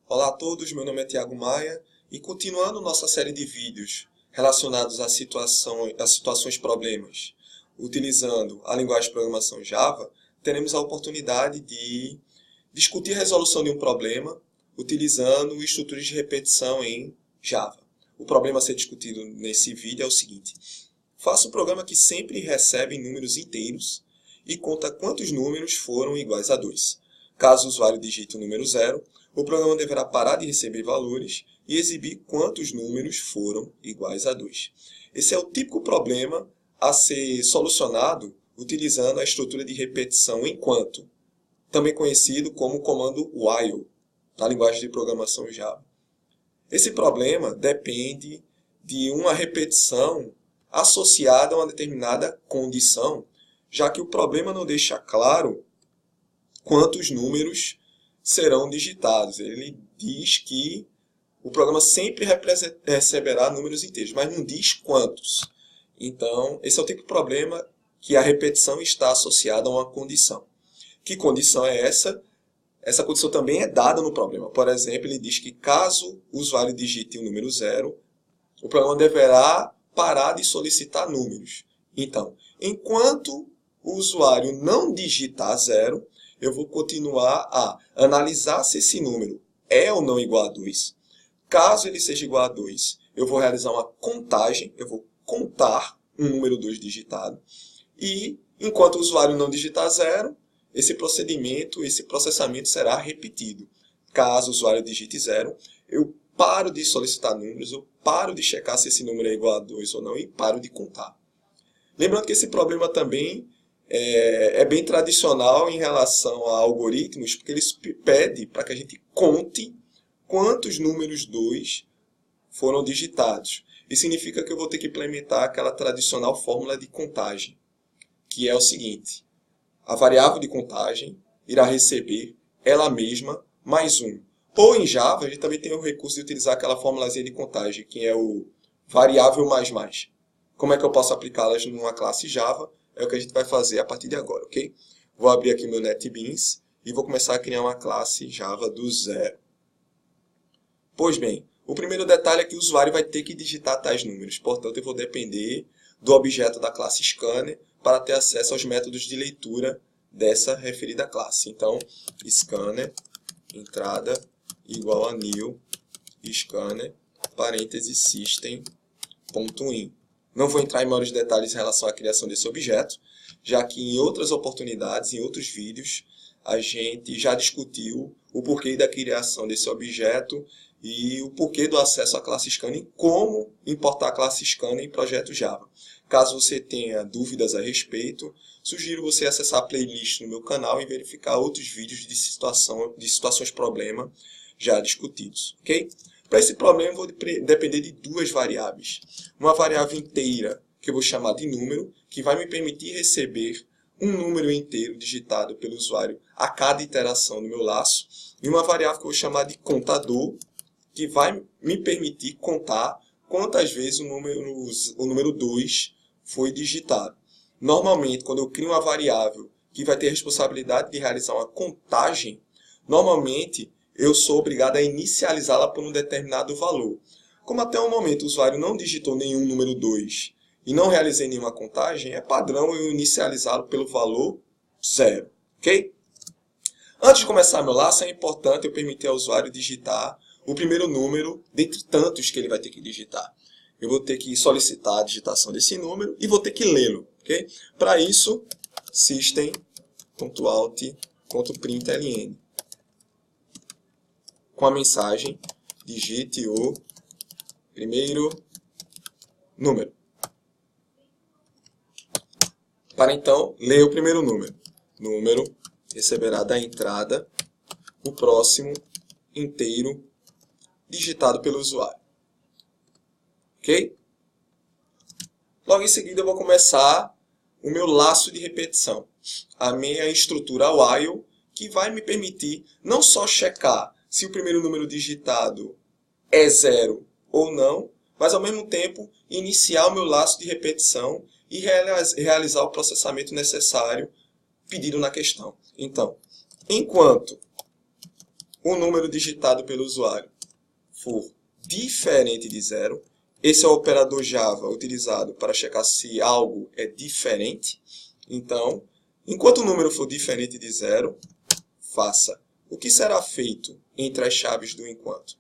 Olá a todos, meu nome é Thiago Maia e continuando nossa série de vídeos relacionados a situações problemas, utilizando a linguagem de programação Java, teremos a oportunidade de discutir a resolução de um problema utilizando estruturas de repetição em Java. O problema a ser discutido nesse vídeo é o seguinte: faça um programa que sempre recebe números inteiros e conta quantos números foram iguais a 2. Caso o usuário digite o número 0, o programa deverá parar de receber valores e exibir quantos números foram iguais a 2. Esse é o típico problema a ser solucionado utilizando a estrutura de repetição enquanto, também conhecido como o comando while, na linguagem de programação Java. Esse problema depende de uma repetição associada a uma determinada condição, já que o problema não deixa claro quantos números serão digitados. Ele diz que o programa sempre receberá números inteiros, mas não diz quantos. Então, esse é o tipo de problema que a repetição está associada a uma condição. Que condição é essa? Essa condição também é dada no problema. Por exemplo, ele diz que caso o usuário digite o número 0, o programa deverá parar de solicitar números. Então, enquanto o usuário não digitar 0, eu vou continuar a analisar se esse número é ou não igual a 2. Caso ele seja igual a 2, eu vou realizar uma contagem, eu vou contar um número 2 digitado. E, enquanto o usuário não digitar 0, esse processamento será repetido. Caso o usuário digite 0, eu paro de solicitar números, eu paro de checar se esse número é igual a 2 ou não e paro de contar. Lembrando que esse problema também é bem tradicional em relação a algoritmos, porque eles pedem para que a gente conte quantos números 2 foram digitados. Isso significa que eu vou ter que implementar aquela tradicional fórmula de contagem, que é o seguinte: a variável de contagem irá receber ela mesma mais 1. Ou em Java, a gente também tem o recurso de utilizar aquela formulazinha de contagem, que é o variável mais mais. Como é que eu posso aplicá-las numa classe Java? É o que a gente vai fazer a partir de agora, ok? Vou abrir aqui meu NetBeans e vou começar a criar uma classe Java do zero. Pois bem, o primeiro detalhe é que o usuário vai ter que digitar tais números. Portanto, eu vou depender do objeto da classe Scanner para ter acesso aos métodos de leitura dessa referida classe. Então, Scanner, entrada, igual a new, Scanner, parênteses, system.in. Não vou entrar em maiores detalhes em relação à criação desse objeto, já que em outras oportunidades, em outros vídeos, a gente já discutiu o porquê da criação desse objeto e o porquê do acesso à classe Scanner e como importar a classe Scanner em projeto Java. Caso você tenha dúvidas a respeito, sugiro você acessar a playlist no meu canal e verificar outros vídeos de situações problema já discutidos, ok? Para esse problema, eu vou depender de duas variáveis. Uma variável inteira, que eu vou chamar de número, que vai me permitir receber um número inteiro digitado pelo usuário a cada iteração do meu laço. E uma variável que eu vou chamar de contador, que vai me permitir contar quantas vezes o número 2 foi digitado. Normalmente, quando eu crio uma variável que vai ter a responsabilidade de realizar uma contagem, normalmente eu sou obrigado a inicializá-la por um determinado valor. Como até o momento o usuário não digitou nenhum número 2 e não realizei nenhuma contagem, é padrão eu inicializá-lo pelo valor 0. Ok? Antes de começar meu laço, é importante eu permitir ao usuário digitar o primeiro número dentre tantos que ele vai ter que digitar. Eu vou ter que solicitar a digitação desse número e vou ter que lê-lo. Okay? Para isso, system.out.println. Com a mensagem, digite o primeiro número. Para então, ler o primeiro número. Número receberá da entrada o próximo inteiro digitado pelo usuário. Ok? Logo em seguida, eu vou começar o meu laço de repetição. A minha estrutura while, que vai me permitir não só checar se o primeiro número digitado é 0 ou não, mas ao mesmo tempo iniciar o meu laço de repetição e realizar o processamento necessário pedido na questão. Então, enquanto o número digitado pelo usuário for diferente de 0, esse é o operador Java utilizado para checar se algo é diferente. Então, enquanto o número for diferente de 0, faça. O que será feito entre as chaves do enquanto?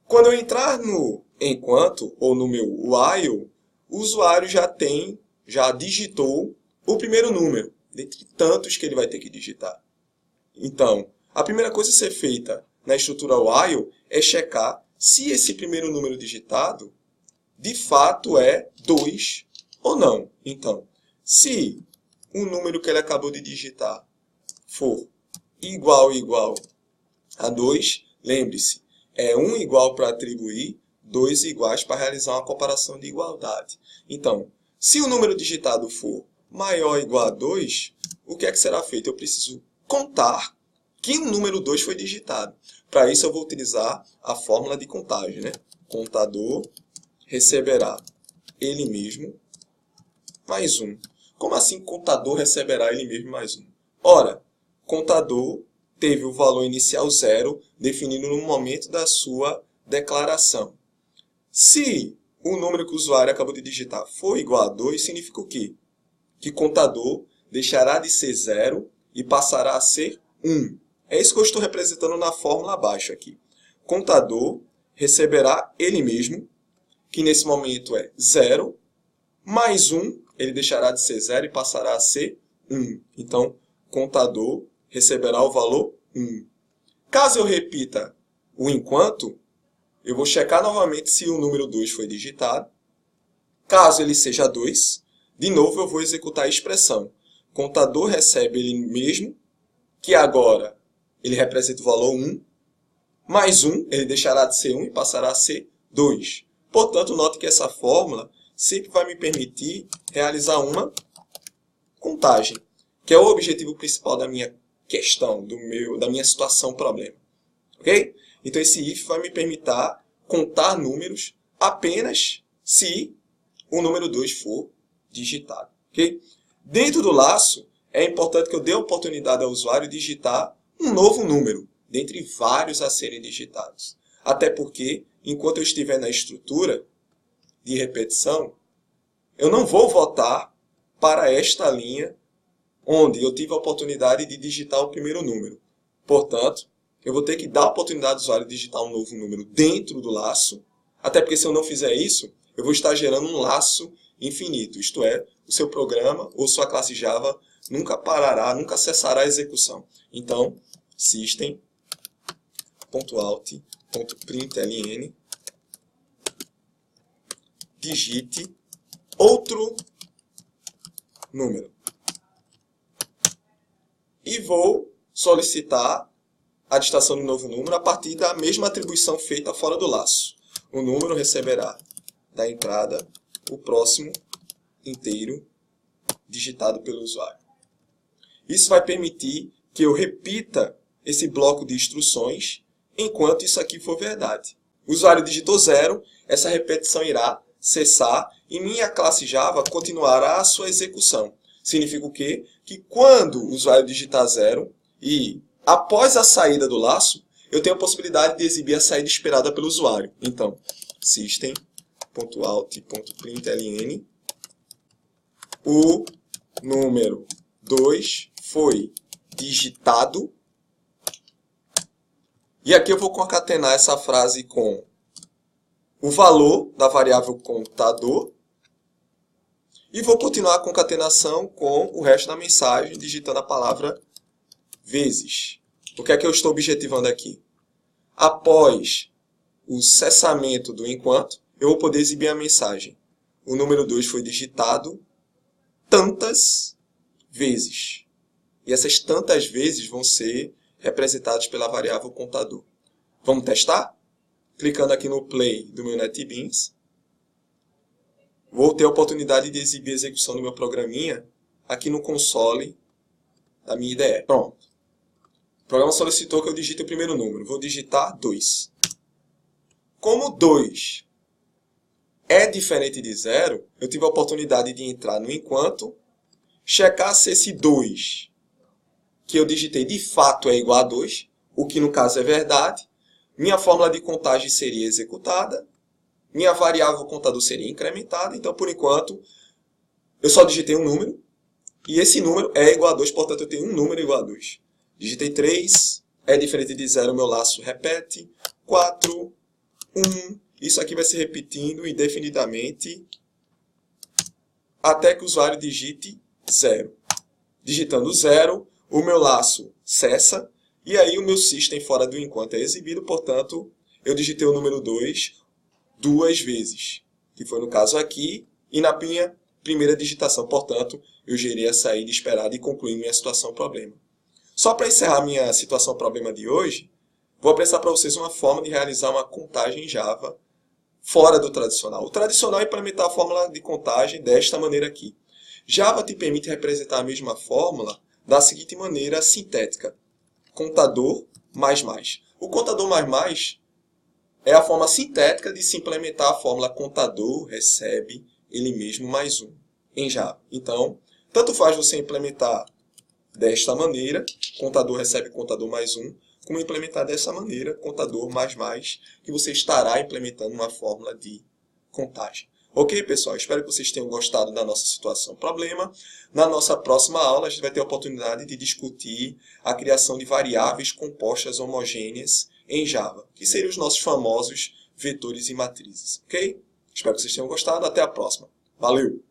Quando eu entrar no enquanto, ou no meu while, o usuário já digitou o primeiro número, dentre tantos que ele vai ter que digitar. Então, a primeira coisa a ser feita na estrutura while é checar se esse primeiro número digitado de fato é 2 ou não. Então, se o número que ele acabou de digitar for igual a 2, lembre-se, é 1 igual para atribuir, 2 iguais para realizar uma comparação de igualdade. Então, se o número digitado for maior ou igual a 2, o que é que será feito? Eu preciso contar que o número 2 foi digitado. Para isso, eu vou utilizar a fórmula de contagem, né? Contador receberá ele mesmo mais 1. Como assim contador receberá ele mesmo mais 1? Ora, contador teve o valor inicial 0 definido no momento da sua declaração. Se o número que o usuário acabou de digitar for igual a 2, significa o quê? Que contador deixará de ser 0 e passará a ser 1. É isso que eu estou representando na fórmula abaixo aqui. Contador receberá ele mesmo, que nesse momento é 0, mais 1, ele deixará de ser 0 e passará a ser 1. Então, contador receberá o valor 1. Caso eu repita o enquanto, eu vou checar novamente se o número 2 foi digitado. Caso ele seja 2, de novo eu vou executar a expressão. Contador recebe ele mesmo, que agora ele representa o valor 1, mais 1, ele deixará de ser 1 e passará a ser 2. Portanto, note que essa fórmula sempre vai me permitir realizar uma contagem, que é o objetivo principal da minha questão, da minha situação problema. Ok? Então, esse if vai me permitir contar números apenas se o número 2 for digitado. Ok? Dentro do laço, é importante que eu dê a oportunidade ao usuário de digitar um novo número, dentre vários a serem digitados. Até porque, enquanto eu estiver na estrutura de repetição, eu não vou voltar para esta linha onde eu tive a oportunidade de digitar o primeiro número. Portanto, eu vou ter que dar a oportunidade ao usuário de digitar um novo número dentro do laço, até porque se eu não fizer isso, eu vou estar gerando um laço infinito. Isto é, o seu programa ou sua classe Java nunca parará, nunca cessará a execução. Então, system.out.println digite outro número. E vou solicitar a digitação de um novo número a partir da mesma atribuição feita fora do laço. O número receberá da entrada o próximo inteiro digitado pelo usuário. Isso vai permitir que eu repita esse bloco de instruções enquanto isso aqui for verdade. O usuário digitou 0, essa repetição irá cessar e minha classe Java continuará a sua execução. Significa o quê? Que quando o usuário digitar 0 e após a saída do laço, eu tenho a possibilidade de exibir a saída esperada pelo usuário. Então, system.out.println o número 2 foi digitado. E aqui eu vou concatenar essa frase com o valor da variável contador. E vou continuar a concatenação com o resto da mensagem, digitando a palavra vezes. O que é que eu estou objetivando aqui? Após o cessamento do enquanto, eu vou poder exibir a mensagem. O número 2 foi digitado tantas vezes. E essas tantas vezes vão ser representadas pela variável contador. Vamos testar? Clicando aqui no play do meu NetBeans, vou ter a oportunidade de exibir a execução do meu programinha aqui no console da minha IDE. Pronto. O programa solicitou que eu digite o primeiro número. Vou digitar 2. Como 2 é diferente de 0, eu tive a oportunidade de entrar no enquanto, checar se esse 2 que eu digitei de fato é igual a 2, o que no caso é verdade, minha fórmula de contagem seria executada, minha variável contador seria incrementada, então por enquanto eu só digitei um número, e esse número é igual a 2, portanto eu tenho um número igual a 2. Digitei 3, é diferente de 0, meu laço repete, 4, 1, isso aqui vai se repetindo indefinidamente até que o usuário digite 0. Digitando 0, o meu laço cessa, e aí o meu system fora do enquanto é exibido, portanto, eu digitei o número 2 duas vezes, que foi no caso aqui, e na minha primeira digitação, portanto, eu gerei a saída esperada e concluí minha situação problema. Só para encerrar minha situação problema de hoje, vou apresentar para vocês uma forma de realizar uma contagem em Java fora do tradicional. O tradicional é implementar a fórmula de contagem desta maneira aqui. Java te permite representar a mesma fórmula da seguinte maneira sintética. Contador mais mais. O contador mais mais é a forma sintética de se implementar a fórmula contador recebe ele mesmo mais um em Java. Então, tanto faz você implementar desta maneira, contador recebe contador mais um, como implementar dessa maneira, contador mais mais, que você estará implementando uma fórmula de contagem. Ok, pessoal? Espero que vocês tenham gostado da nossa situação problema. Na nossa próxima aula, a gente vai ter a oportunidade de discutir a criação de variáveis compostas homogêneas em Java, que seriam os nossos famosos vetores e matrizes. Ok? Espero que vocês tenham gostado. Até a próxima. Valeu!